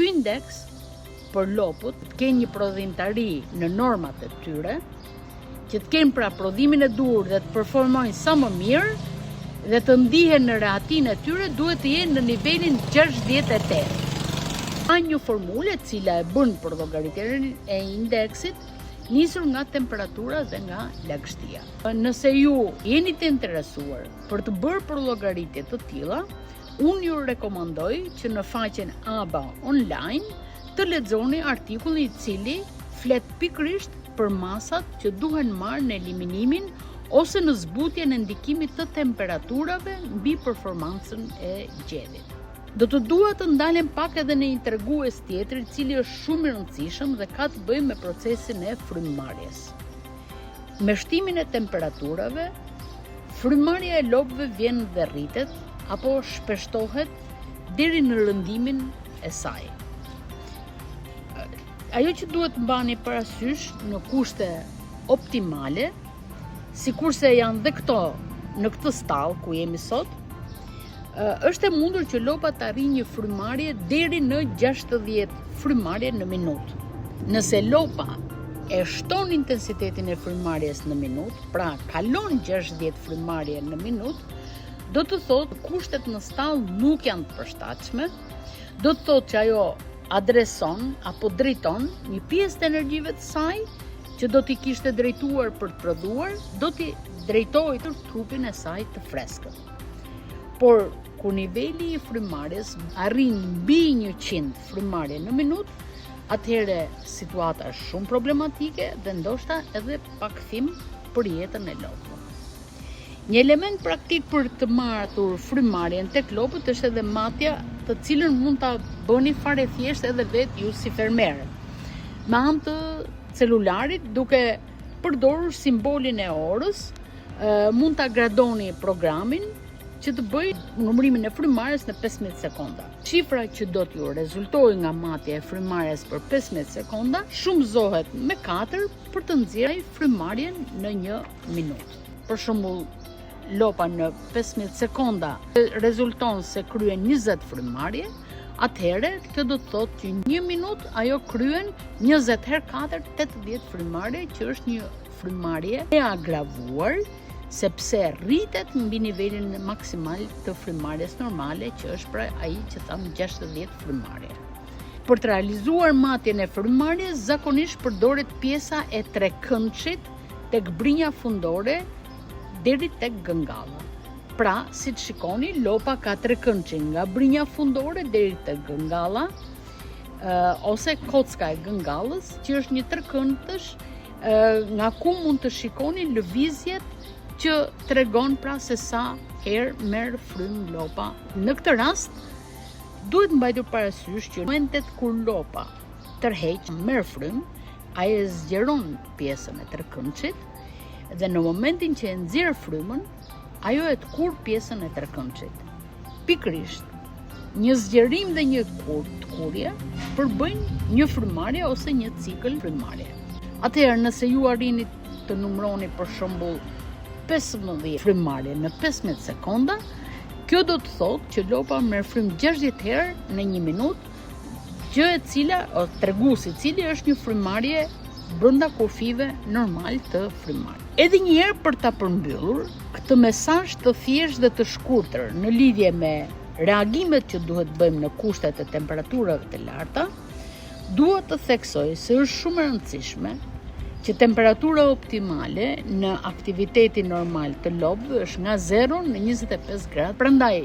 Ky indeks për lopët të kenë një prodhimtari në normat e tyre, që të kenë pra prodhimin e dur dhe të performojnë sa më mirë dhe të ndihen në rehatin e tyre, duhet të jenë në nivelin 68. Ka një formule cila e bën për llogaritjen e indeksit nisur nga temperatura dhe nga lagështia. Nëse ju jeni të interesuar për të bërë përllogaritje të tilla, unë ju rekomandoj që në faqen ABA online të lexoni artikullin i cili flet pikërisht për masat që duhen marrë në eliminimin ose në zbutjen e ndikimit të temperaturave mbi performancën e gjedhit. Do të dua të ndalem pak edhe në një tregues tjetër i cili është shumë i rëndësishëm dhe ka të bëjë me procesin e frymëmarrjes. Me shtimin e temperaturave, frymëmarrja e lopëve vjen dhe rritet apo shpeshtohet deri në rëndimin e saj. Ajo që duhet të mbani parasysh në kushte optimale, sikurse janë dhe këto në këtë stallë ku jemi sot, është e mundur që lopa të arrijë një frymëmarrje deri në 60 frymëmarrje në minutë. Nëse lopa e shton intensitetin e frymëmarrjes në minutë, pra kalon 60 frymëmarrje në minutë, do të thotë kushtet në stallë nuk janë të përshtatshme, do të thotë që ajo adreson apo drejton një pjesë të energjive të saj që do t'i kishte drejtuar për të prodhuar, do t'i drejtojë të trupin e saj të freskët. Por kur niveli i frymëmarrjes arrin mbi 100 frymëmarrje në minutë, atëherë situata është shumë problematike dhe ndoshta edhe pakthim për jetën e lopëve. Një element praktik për të marrë frymëmarrjen tek lopët është edhe matja, të cilën mund ta bëni fare thjesht edhe vetë ju si fermer. Me anë të celularit, duke përdorur simbolin e orës, mund ta gradoni programin që të bëj numërimin e frymëmarrjes në 15 sekonda. Shifra që do t'ju rezultojë nga matja e frymëmarrjes për 15 sekonda shumëzohet me 4 për të nxjerrë frymëmarrjen në 1 minutë. Për shembull, lopa në 15 sekonda rezulton se kryen 20 frymëmarrje, atëherë këtë do të thotë që 1 minutë ajo kryen 20 herë 4 80 frymëmarrje, që është një frymëmarrje e agravuar, sepse rritet mbi nivelin maksimal të frymëmarrjes normale, që është pra ai që tham 60 frymëmarrje. Për të realizuar matjen e frymëmarrjes, zakonisht përdoret pjesa e trekëndshit tek brinja fundore deri tek gëngalla. Pra, si të shikoni, lopa ka trekëndshin nga brinja fundore deri tek gëngalla, ose kocka e gëngallës, që është një trekëndësh nga ku mund të shikoni lëvizjet që tregon pra se sa herë merr frymë lopa. Në këtë rast, duhet mbajtur parasysh që në momentet kur lopa tërheq, merr frymë, ai e zgjeron pjesën e trekëndshit dhe në momentin që e nxjerr frymën, ajo e tkur pjesën e trekëndshit. Pikërisht, një zgjerim dhe një tkurje përbëjnë një frymëmarrje ose një cikël frymëmarrje. Atëherë, nëse ju arrini të numëroni për shembull 15 frymëmarrje në 15 sekonda, kjo do të thotë që lopa merr frymë 60 herë në 1 minutë, gjë e cila treguesi i cili është një frymëmarrje brenda kufive normal të frymëmarrjes. Edhe një herë për ta përmbyllur këtë mesazh të thjeshtë dhe të shkurtër në lidhje me reagimet që duhet bëjmë në kushtet e temperaturave të larta, dua të theksoj se është shumë e rëndësishme që temperatura optimale në aktivitetin normal të lopëve është nga 0 në 25 gradë. Prandaj,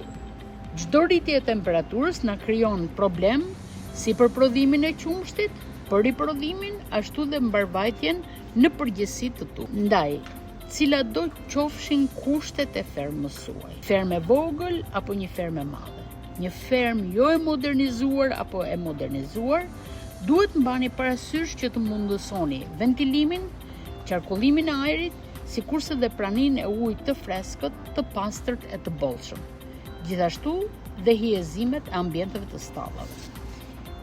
çdo rritje e temperaturës na krijon problem si për prodhimin e qumshtit, për riprodhimin, ashtu dhe mbarvajtjen në përgjithësi të tu. Ndaj, cilat do qofshin kushtet e fermës suaj. Fermë e vogël apo një fermë e madhe. Një fermë jo e modernizuar apo e modernizuar, duhet mbani parasysh që të mundësoni ventilimin, qarkullimin e ajrit, sikurse dhe praninë e ujit të freskët, të pastërt e të bollshëm. Gjithashtu dhe hijezimet e ambienteve të stallave.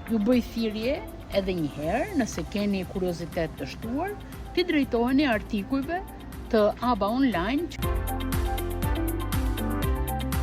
Ju bëj thirrje edhe një herë, nëse keni kuriozitet të shtuar, të drejtoheni artikujve të ABA online.